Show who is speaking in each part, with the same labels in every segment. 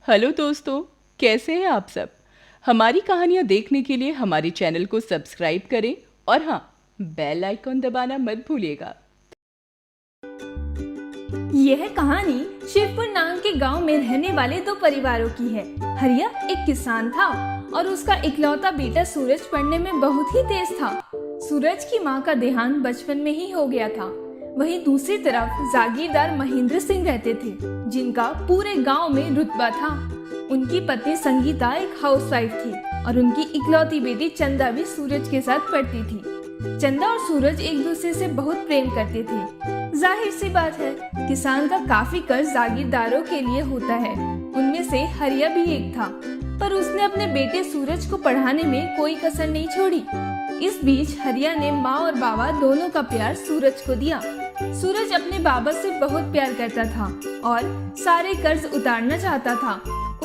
Speaker 1: Hello दोस्तों, कैसे हैं आप सब। हमारी कहानियाँ देखने के लिए हमारे चैनल को सब्सक्राइब करें और हाँ, बेल आइकॉन दबाना मत भूलिएगा।
Speaker 2: यह कहानी शिवपुर नाम के गांव में रहने वाले दो परिवारों की है। हरिया एक किसान था और उसका इकलौता बेटा सूरज पढ़ने में बहुत ही तेज था। सूरज की मां का देहांत बचपन में ही हो गया था। वहीं दूसरी तरफ जागीरदार महेंद्र सिंह रहते थे, जिनका पूरे गांव में रुतबा था। उनकी पत्नी संगीता एक हाउसवाइफ थी और उनकी इकलौती बेटी चंदा भी सूरज के साथ पढ़ती थी। चंदा और सूरज एक दूसरे से बहुत प्रेम करते थे। जाहिर सी बात है, किसान का काफी कर्ज जागीरदारों के लिए होता है। उनमें से हरिया भी एक था, पर उसने अपने बेटे सूरज को पढ़ाने में कोई कसर नहीं छोड़ी। इस बीच हरिया ने माँ और बाबा दोनों का प्यार सूरज को दिया। सूरज अपने बाबा से बहुत प्यार करता था और सारे कर्ज उतारना चाहता था।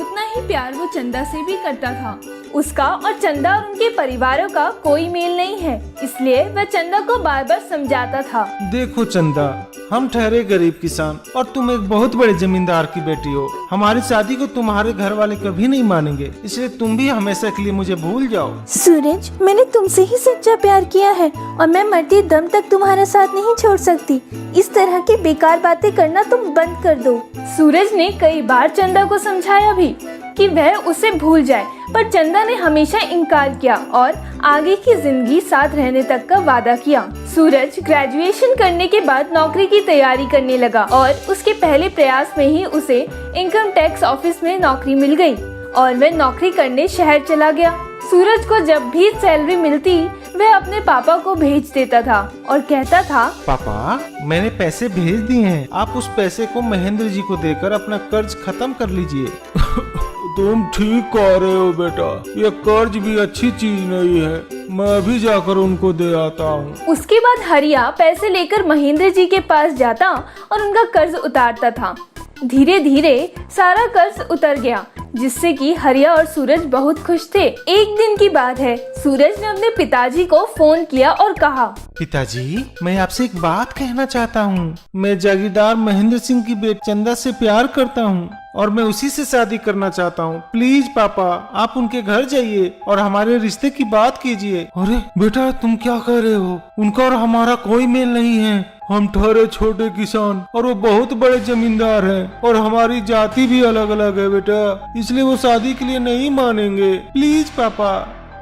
Speaker 2: उतना ही प्यार वो चंदा से भी करता था। उसका और चंदा और उनके परिवारों का कोई मेल नहीं है, इसलिए वह चंदा को बार बार समझाता था।
Speaker 3: देखो चंदा, हम ठहरे गरीब किसान और तुम एक बहुत बड़े जमींदार की बेटी हो। हमारी शादी को तुम्हारे घर वाले कभी नहीं मानेंगे, इसलिए तुम भी हमेशा के लिए मुझे भूल जाओ।
Speaker 4: सूरज, मैंने तुमसे ही सच्चा प्यार किया है और मैं मरते दम तक तुम्हारा साथ नहीं छोड़ सकती। इस तरह की बेकार बातें करना तुम बंद कर दो।
Speaker 2: सूरज ने कई बार चंदा को समझाया भी कि वह उसे भूल जाए, पर चंदा ने हमेशा इनकार किया और आगे की जिंदगी साथ रहने तक का वादा किया। सूरज ग्रेजुएशन करने के बाद नौकरी की तैयारी करने लगा और उसके पहले प्रयास में ही उसे इनकम टैक्स ऑफिस में नौकरी मिल गई और वह नौकरी करने शहर चला गया। सूरज को जब भी सैलरी मिलती, वह अपने पापा को भेज देता था और कहता था,
Speaker 3: पापा मैंने पैसे भेज दिए हैं, आप उस पैसे को महेंद्र जी को देकर अपना कर्ज खत्म कर लीजिए। तुम ठीक कह रहे हो बेटा, ये कर्ज भी अच्छी चीज नहीं है, मैं अभी जाकर उनको दे आता हूँ।
Speaker 2: उसके बाद हरिया पैसे लेकर महेंद्र जी के पास जाता और उनका कर्ज उतारता था। धीरे धीरे सारा कर्ज उतर गया, जिससे कि हरिया और सूरज बहुत खुश थे। एक दिन की बात है, सूरज ने अपने पिताजी को फोन किया और कहा,
Speaker 3: पिताजी मैं आपसे एक बात कहना चाहता हूँ। मैं जागीरदार महेंद्र सिंह की बेटी चंदा से प्यार करता हूँ और मैं उसी से शादी करना चाहता हूँ। प्लीज पापा, आप उनके घर जाइए और हमारे रिश्ते की बात कीजिए। अरे बेटा, तुम क्या कह रहे हो? उनका और हमारा कोई मेल नहीं है। हम ठहरे छोटे किसान और वो बहुत बड़े जमींदार हैं और हमारी जाति भी अलग अलग है बेटा, इसलिए वो शादी के लिए नहीं मानेंगे। प्लीज पापा,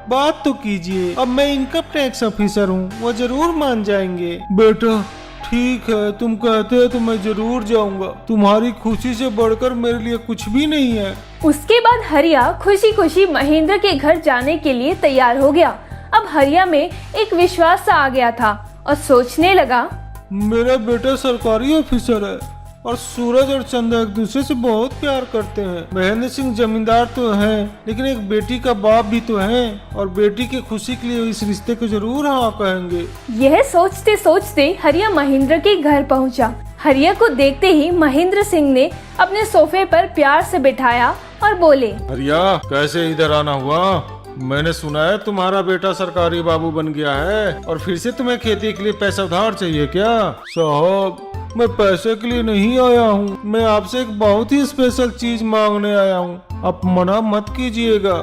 Speaker 3: बात तो कीजिए। अब मैं इनकम टैक्स ऑफिसर हूँ, वो जरूर मान जाएंगे। बेटा ठीक है, तुम कहते हो तो मैं जरूर जाऊंगा। तुम्हारी खुशी से बढ़कर मेरे लिए कुछ भी नहीं है।
Speaker 2: उसके बाद हरिया खुशी खुशी महेंद्र के घर जाने के लिए तैयार हो गया। अब हरिया में एक विश्वास सा आ गया था और सोचने लगा,
Speaker 3: मेरा बेटा सरकारी ऑफिसर है और सूरज और चंदा एक दूसरे से बहुत प्यार करते हैं। महेंद्र सिंह जमींदार तो हैं, लेकिन एक बेटी का बाप भी तो है और बेटी की खुशी के लिए इस रिश्ते को जरूर हाँ कहेंगे।
Speaker 2: यह सोचते सोचते हरिया महेंद्र के घर पहुंचा। हरिया को देखते ही महेंद्र सिंह ने अपने सोफे पर प्यार से बिठाया और बोले,
Speaker 3: हरिया कैसे इधर आना हुआ? मैंने सुना है तुम्हारा बेटा सरकारी बाबू बन गया है और फिर से तुम्हें खेती के लिए पैसा उधार चाहिए क्या? साहब, मैं पैसे के लिए नहीं आया हूँ, मैं आपसे एक बहुत ही स्पेशल चीज मांगने आया हूँ। आप मना मत कीजिएगा।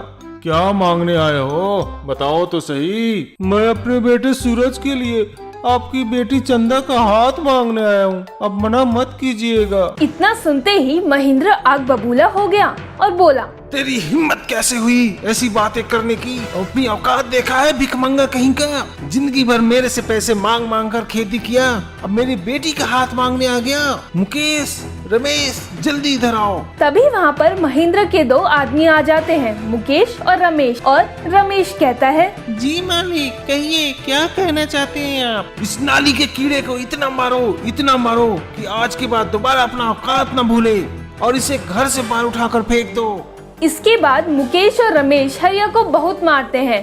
Speaker 3: क्या मांगने आए हो? बताओ तो सही। मैं अपने बेटे सूरज के लिए आपकी बेटी चंदा का हाथ मांगने आया हूँ, अब मना मत कीजिएगा।
Speaker 2: इतना सुनते ही महेंद्र आग बबूला हो गया और बोला,
Speaker 3: तेरी हिम्मत कैसे हुई ऐसी बातें करने की? अपनी औकात देखा है भिखमंगा कहीं का? जिंदगी भर मेरे से पैसे मांग मांग कर खेती किया, अब मेरी बेटी का हाथ मांगने आ गया? मुकेश, रमेश, जल्दी इधर आओ।
Speaker 2: तभी वहाँ पर महेंद्र के दो आदमी आ जाते हैं, मुकेश और रमेश। और रमेश कहता है,
Speaker 3: जी मालिक, कहिए क्या कहना चाहते हैं आप? इस नाली के कीड़े को इतना मारो कि आज के बाद दोबारा अपना औकात न भूले और इसे घर से बाहर उठाकर फेंक दो।
Speaker 2: इसके बाद मुकेश और रमेश हरिया को बहुत मारते हैं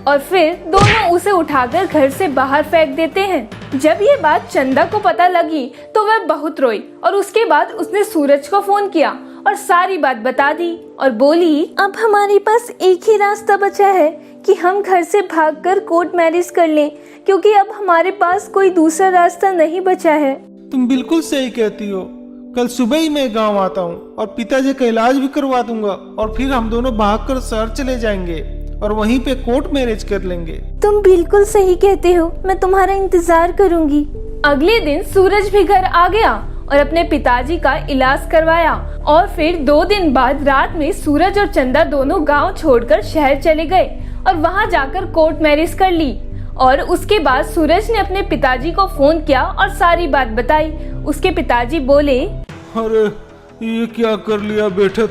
Speaker 2: और फिर दोनों उसे उठाकर घर से बाहर फेंक देते हैं। जब ये बात चंदा को पता लगी तो वह बहुत रोई और उसके बाद उसने सूरज को फोन किया और सारी बात बता दी और बोली,
Speaker 4: अब हमारे पास एक ही रास्ता बचा है कि हम घर से भागकर कोर्ट मैरिज कर लें, क्योंकि अब हमारे पास कोई दूसरा रास्ता नहीं बचा है।
Speaker 3: तुम बिल्कुल सही कहती हो, कल सुबह ही मैं गांव आता हूँ और पिताजी का इलाज भी करवा दूंगा और फिर हम दोनों भागकर शहर चले जाएंगे और वहीं पे कोर्ट मैरिज कर लेंगे।
Speaker 4: तुम बिल्कुल सही कहते हो, मैं तुम्हारा इंतजार करूंगी।
Speaker 2: अगले दिन सूरज भी घर आ गया और अपने पिताजी का इलाज करवाया और फिर 2 दिन बाद रात में सूरज और चंदा दोनों गांव छोड़कर शहर चले गए और वहां जाकर कोर्ट मैरिज कर ली। और उसके बाद सूरज ने अपने पिताजी को फोन किया और सारी बात बताई। उसके पिताजी बोले,
Speaker 3: अरे ये क्या कर लिया बेटा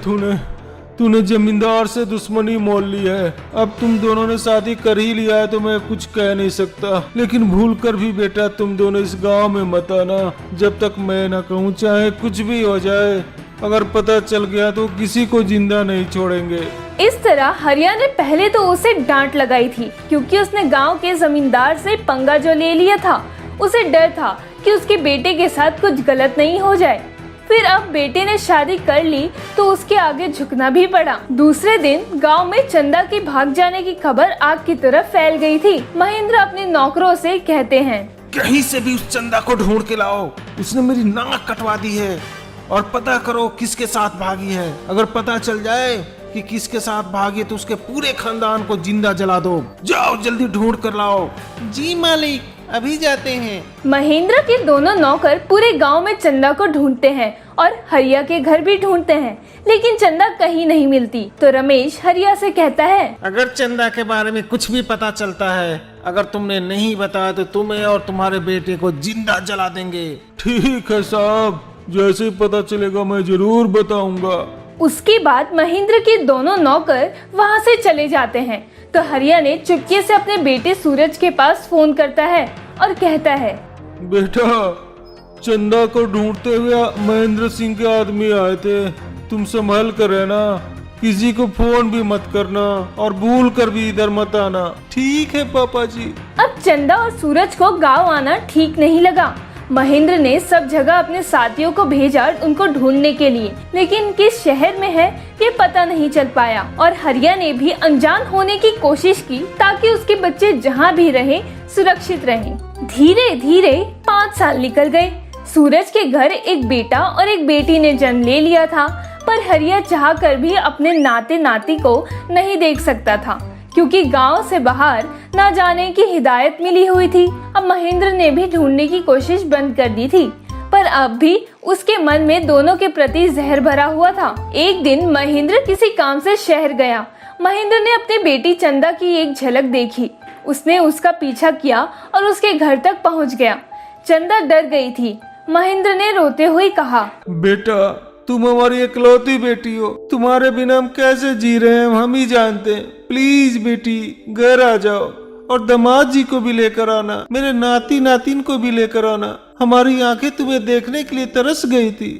Speaker 3: तूने जमींदार से दुश्मनी मोल ली है। अब तुम दोनों ने शादी कर ही लिया है तो मैं कुछ कह नहीं सकता, लेकिन भूल कर भी बेटा तुम दोनों इस गांव में मत आना जब तक मैं न कहूँ। चाहे कुछ भी हो जाए, अगर पता चल गया तो किसी को जिंदा नहीं छोड़ेंगे।
Speaker 2: इस तरह हरिया ने पहले तो उसे डांट लगाई थी क्योंकि उसने गांव के जमींदार से पंगा जो ले लिया था। उसे डर था कि उसके बेटे के साथ कुछ गलत नहीं हो जाए। फिर अब बेटे ने शादी कर ली तो उसके आगे झुकना भी पड़ा। दूसरे दिन गांव में चंदा के भाग जाने की खबर आग की तरह फैल गई थी। महेंद्र अपने नौकरों से कहते हैं,
Speaker 3: कहीं से भी उस चंदा को ढूंढ के लाओ, उसने मेरी नाक कटवा दी है और पता करो किसके साथ भागी है। अगर पता चल जाए कि किसके साथ भागी तो उसके पूरे खानदान को जिंदा जला दो। जाओ जल्दी ढूंढ कर लाओ। जी मालिक, अभी जाते हैं।
Speaker 2: महेंद्र के दोनों नौकर पूरे गांव में चंदा को ढूंढते हैं और हरिया के घर भी ढूंढते हैं, लेकिन चंदा कहीं नहीं मिलती। तो रमेश हरिया से कहता है,
Speaker 3: अगर चंदा के बारे में कुछ भी पता चलता है, अगर तुमने नहीं बताया तो तुम्हें और तुम्हारे बेटे को जिंदा जला देंगे। ठीक है साहब, जैसे ही पता चलेगा मैं जरूर बताऊंगा।
Speaker 2: उसके बाद महेंद्र के दोनों नौकर वहां से चले जाते हैं। तो हरिया ने चुपके से अपने बेटे सूरज के पास फोन करता है और कहता है,
Speaker 3: बेटा चंदा को ढूंढते हुए महेंद्र सिंह के आदमी आए थे, तुम संभल कर रहना, किसी को फोन भी मत करना और भूल कर भी इधर मत आना। ठीक है पापा जी।
Speaker 2: अब चंदा और सूरज को गांव आना ठीक नहीं लगा। महेंद्र ने सब जगह अपने साथियों को भेजा उनको ढूंढने के लिए, लेकिन किस शहर में है ये पता नहीं चल पाया। और हरिया ने भी अनजान होने की कोशिश की ताकि उसके बच्चे जहाँ भी रहे सुरक्षित रहें। धीरे धीरे 5 साल निकल गए। सूरज के घर एक बेटा और एक बेटी ने जन्म ले लिया था, पर हरिया चाहकर भी अपने नाते नाती को नहीं देख सकता था क्योंकि गांव से बाहर न जाने की हिदायत मिली हुई थी। अब महेंद्र ने भी ढूंढने की कोशिश बंद कर दी थी, पर अब भी उसके मन में दोनों के प्रति जहर भरा हुआ था। एक दिन महेंद्र किसी काम से शहर गया। महेंद्र ने अपनी बेटी चंदा की एक झलक देखी। उसने उसका पीछा किया और उसके घर तक पहुंच गया। चंदा डर गई थी। महेंद्र ने रोते हुए कहा,
Speaker 3: बेटा तुम हमारी इकलौती बेटी हो, तुम्हारे बिना हम कैसे जी रहे हैं हम ही जानते हैं। प्लीज बेटी घर आ जाओ और दामाद जी को भी लेकर आना, मेरे नाती नातिन को भी लेकर आना। हमारी आंखें तुम्हें देखने के लिए तरस गई थी।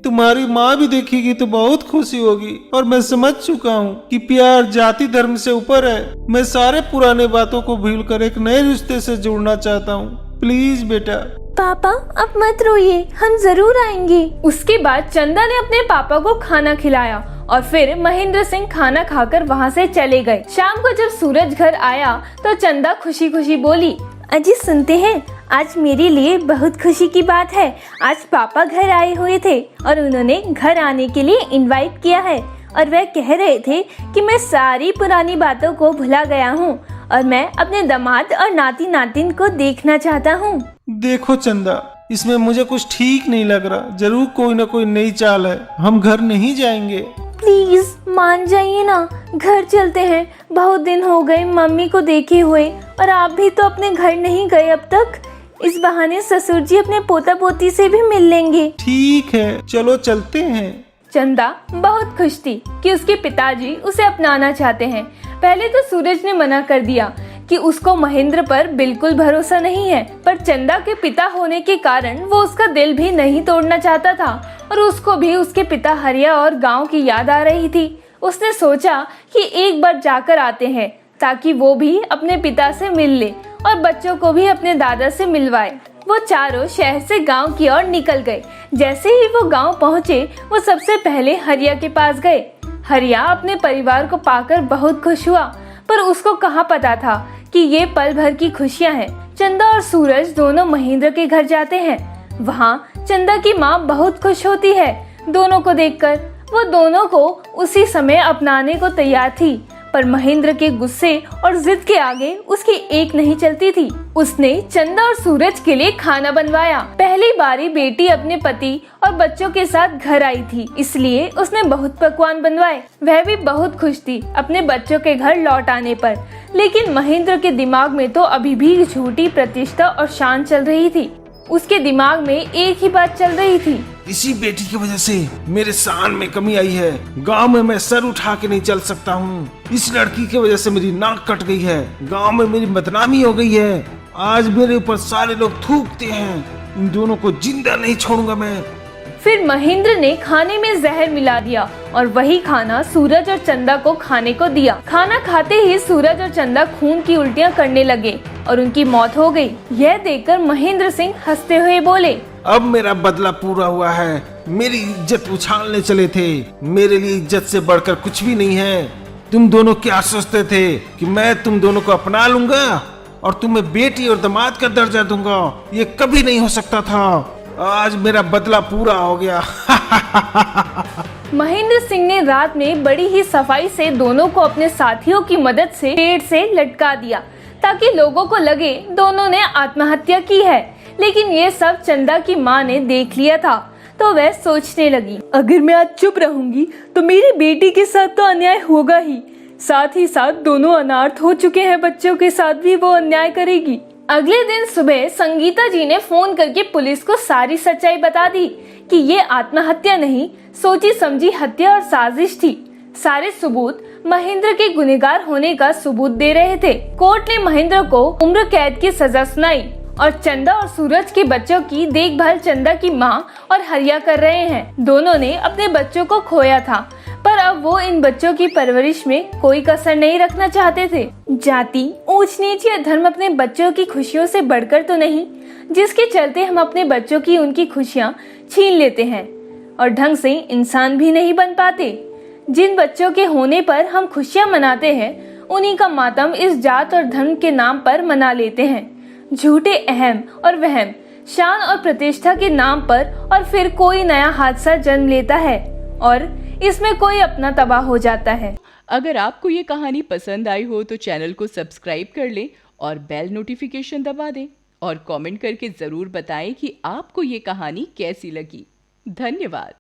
Speaker 3: तुम्हारी माँ भी देखेगी तो बहुत खुशी होगी। और मैं समझ चुका हूँ कि प्यार जाति धर्म से ऊपर है। मैं सारे पुराने बातों को भूलकर एक नए रिश्ते से जुड़ना चाहता हूँ। प्लीज बेटा।
Speaker 4: पापा अब मत रोइए, हम जरूर आएंगे।
Speaker 2: उसके बाद चंदा ने अपने पापा को खाना खिलाया और फिर महेंद्र सिंह खाना खाकर वहाँ से चले गए। शाम को जब सूरज घर आया तो चंदा खुशी खुशी बोली,
Speaker 4: अजी सुनते हैं, आज मेरे लिए बहुत खुशी की बात है। आज पापा घर आए हुए थे और उन्होंने घर आने के लिए इनवाइट किया है और वह कह रहे थे कि मैं सारी पुरानी बातों को भुला गया हूँ और मैं अपने दामाद और नाती नातिन को देखना चाहता हूँ।
Speaker 3: देखो चंदा, इसमें मुझे कुछ ठीक नहीं लग रहा। जरूर कोई ना कोई नई चाल है। हम घर नहीं जाएंगे।
Speaker 4: प्लीज मान जाइए ना, घर चलते हैं। बहुत दिन हो गए मम्मी को देखे हुए और आप भी तो अपने घर नहीं गए अब तक। इस बहाने ससुर जी अपने पोता पोती से भी मिल लेंगे।
Speaker 3: ठीक है, चलो चलते हैं।
Speaker 2: चंदा बहुत खुश थी कि उसके पिताजी उसे अपनाना चाहते हैं। पहले तो सूरज ने मना कर दिया कि उसको महेंद्र पर बिल्कुल भरोसा नहीं है, पर चंदा के पिता होने के कारण वो उसका दिल भी नहीं तोड़ना चाहता था और उसको भी उसके पिता हरिया और गांव की याद आ रही थी। उसने सोचा कि एक बार जाकर आते हैं ताकि वो भी अपने पिता से मिल ले और बच्चों को भी अपने दादा से मिलवाए। वो चारों शहर से गांव की ओर निकल गए। जैसे ही वो गांव पहुंचे, वो सबसे पहले हरिया के पास गए। हरिया अपने परिवार को पाकर बहुत खुश हुआ, पर उसको कहाँ पता था कि ये पल भर की खुशियां हैं। चंदा और सूरज दोनों महेंद्र के घर जाते हैं। वहाँ चंदा की माँ बहुत खुश होती है दोनों को देखकर। वो दोनों को उसी समय अपनाने को तैयार थी, पर महेंद्र के गुस्से और जिद के आगे उसकी एक नहीं चलती थी। उसने चंदा और सूरज के लिए खाना बनवाया। पहली बारी बेटी अपने पति और बच्चों के साथ घर आई थी, इसलिए उसने बहुत पकवान बनवाए। वह भी बहुत खुश थी अपने बच्चों के घर लौट आने पर। लेकिन महेंद्र के दिमाग में तो अभी भी झूठी प्रतिष्ठा और शान चल रही थी। उसके दिमाग में एक ही बात चल रही थी,
Speaker 3: इसी बेटी की वजह से मेरे शान में कमी आई है। गांव में मैं सर उठा के नहीं चल सकता हूँ। इस लड़की की वजह से मेरी नाक कट गई है। गांव में मेरी बदनामी हो गई है। आज मेरे ऊपर सारे लोग थूकते हैं। इन दोनों को जिंदा नहीं छोड़ूंगा मैं।
Speaker 2: फिर महेंद्र ने खाने में जहर मिला दिया और वही खाना सूरज और चंदा को खाने को दिया। खाना खाते ही सूरज और चंदा खून की उल्टियां करने लगे और उनकी मौत हो गई। यह देखकर महेंद्र सिंह हंसते हुए बोले,
Speaker 3: अब मेरा बदला पूरा हुआ है। मेरी इज्जत उछालने चले थे। मेरे लिए इज्जत से बढ़कर कुछ भी नहीं है। तुम दोनों क्या सोचते थे कि मैं तुम दोनों को अपना लूंगा और तुम्हें बेटी और दामाद का दर्जा दूंगा? ये कभी नहीं हो सकता था। आज मेरा बदला पूरा हो गया।
Speaker 2: महेंद्र सिंह ने रात में बड़ी ही सफाई से दोनों को अपने साथियों की मदद से पेड़ से लटका दिया, ताकि लोगों को लगे दोनों ने आत्महत्या की है। लेकिन ये सब चंदा की माँ ने देख लिया था, तो वह सोचने लगी, अगर मैं आज चुप रहूंगी तो मेरी बेटी के साथ तो अन्याय होगा ही साथ दोनों अनाथ हो चुके हैं बच्चों के साथ भी वो अन्याय करेगी। अगले दिन सुबह संगीता जी ने फोन करके पुलिस को सारी सच्चाई बता दी कि ये आत्महत्या नहीं, सोची समझी हत्या और साजिश थी। सारे सबूत महेंद्र के गुनहगार होने का सबूत दे रहे थे। कोर्ट ने महेंद्र को उम्र कैद की सजा सुनाई और चंदा और सूरज के बच्चों की देखभाल चंदा की माँ और हरिया कर रहे हैं। दोनों ने अपने बच्चों को खोया था, पर अब वो इन बच्चों की परवरिश में कोई कसर नहीं रखना चाहते थे। जाति, ऊंच नीच या धर्म अपने बच्चों की खुशियों से बढ़कर तो नहीं, जिसके चलते हम अपने बच्चों की उनकी खुशियाँ छीन लेते हैं और ढंग से इंसान भी नहीं बन पाते। जिन बच्चों के होने पर हम खुशियाँ मनाते हैं, उन्हीं का मातम इस जात और धर्म के नाम पर मना लेते हैं। झूठे अहम और वहम, शान और प्रतिष्ठा के नाम पर, और फिर कोई नया हादसा जन्म लेता है और इसमें कोई अपना तबाह हो जाता है।
Speaker 1: अगर आपको ये कहानी पसंद आई हो तो चैनल को सब्सक्राइब कर लें और बेल नोटिफिकेशन दबा दें और कमेंट करके ज़रूर बताएं कि आपको ये कहानी कैसी लगी। धन्यवाद।